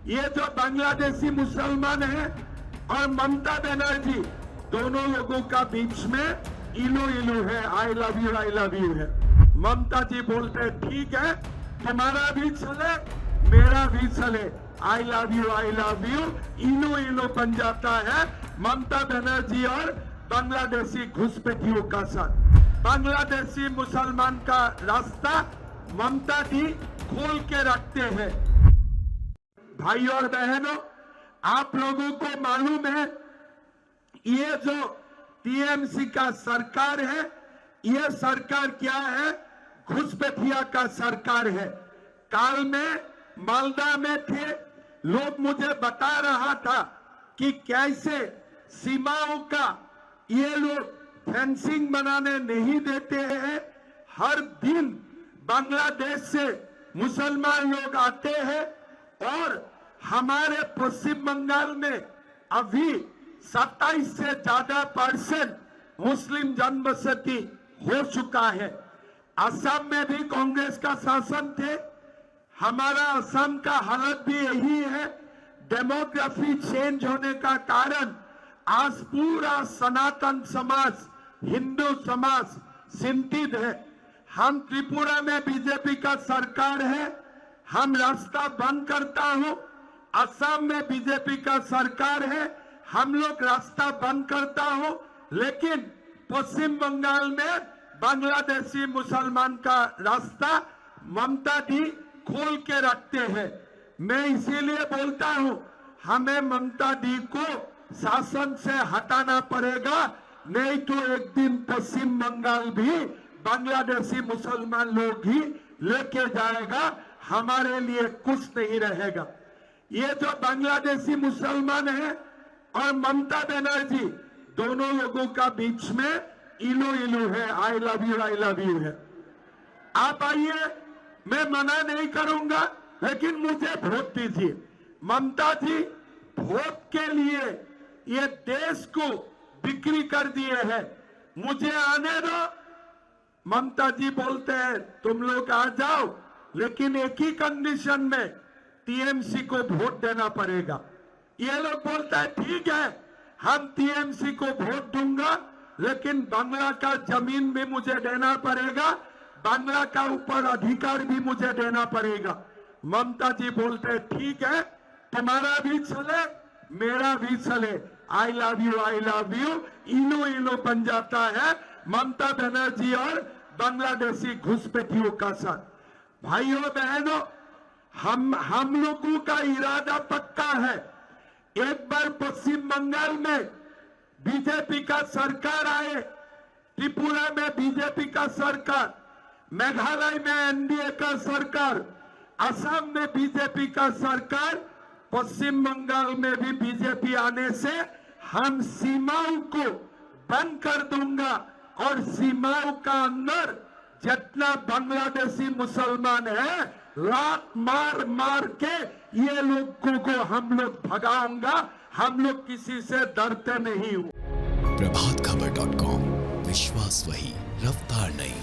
ये जो बांग्लादेशी मुसलमान है और ममता बनर्जी, दोनों लोगों का बीच में इलू इलू है, आई लव यू है। ममता जी बोलते हैं ठीक है, तुम्हारा भी चले मेरा भी चले, आई लव यू, इलू इलू बन जाता है ममता बनर्जी और बांग्लादेशी घुसपैठियों का साथ। बांग्लादेशी मुसलमान का रास्ता ममता जी खोल के रखते हैं। भाई और बहनों, आप लोगों को मालूम है ये जो टीएमसी का सरकार है, ये सरकार क्या है? घुसपैठिया का सरकार है। काल में मालदा में थे लोग, मुझे बता रहा था कि कैसे सीमाओं का ये लोग फेंसिंग बनाने नहीं देते हैं। हर दिन बांग्लादेश से मुसलमान लोग आते हैं और हमारे पश्चिम बंगाल में अभी 27 से ज्यादा % मुस्लिम जनबसती हो चुका है। असम में भी कांग्रेस का शासन थे, हमारा असम का हालत भी यही है। डेमोग्राफी चेंज होने का कारण आज पूरा सनातन समाज, हिंदू समाज चिंतित है। हम त्रिपुरा में बीजेपी का सरकार है, हम रास्ता बंद करता हूं। असम में बीजेपी का सरकार है, हम लोग रास्ता बंद करता हूं। लेकिन पश्चिम बंगाल में बांग्लादेशी मुसलमान का रास्ता ममता जी खोल के रखते हैं। मैं इसीलिए बोलता हूं, हमें ममता जी को शासन से हटाना पड़ेगा, नहीं तो एक दिन पश्चिम बंगाल भी बांग्लादेशी मुसलमान लोग ही लेके जाएगा, हमारे लिए कुछ नहीं रहेगा। ये जो बांग्लादेशी मुसलमान है और ममता बनर्जी, दोनों लोगों का बीच में इलू इलू है, आई लव यू है। आप आइए, मैं मना नहीं करूंगा, लेकिन मुझे वोट दीजिए। ममता जी वोट के लिए ये देश को बिक्री कर दिए हैं, मुझे आने दो। ममता जी बोलते हैं तुम लोग आ जाओ, लेकिन एक ही कंडीशन में, टीएमसी को वोट देना पड़ेगा। ये लोग बोलता है ठीक है, हम टीएमसी को वोट दूंगा, लेकिन बांग्ला का जमीन भी मुझे देना पड़ेगा, बांग्ला का ऊपर अधिकार भी मुझे देना पड़ेगा। ममता जी बोलते हैं ठीक है, तुम्हारा भी चले मेरा भी चले, आई लव यू, इलू इलू बन जाता है ममता बनर्जी और बांग्लादेशी घुसपैठियों का साथ। भाइयों बहनों, हम लोगों का इरादा पक्का है। एक बार पश्चिम बंगाल में बीजेपी का सरकार आए, त्रिपुरा में बीजेपी का सरकार, मेघालय में एनडीए का सरकार, असम में बीजेपी का सरकार, पश्चिम बंगाल में भी बीजेपी आने से हम सीमाओं को बंद कर दूंगा और सीमाओं का अंदर जितना बांग्लादेशी मुसलमान है, लात मार मार के ये लोगों को हम लोग भगाऊंगा। हम लोग किसी से डरते नहीं हूं। प्रभातखबर.com, विश्वास वही, रफ्तार नहीं।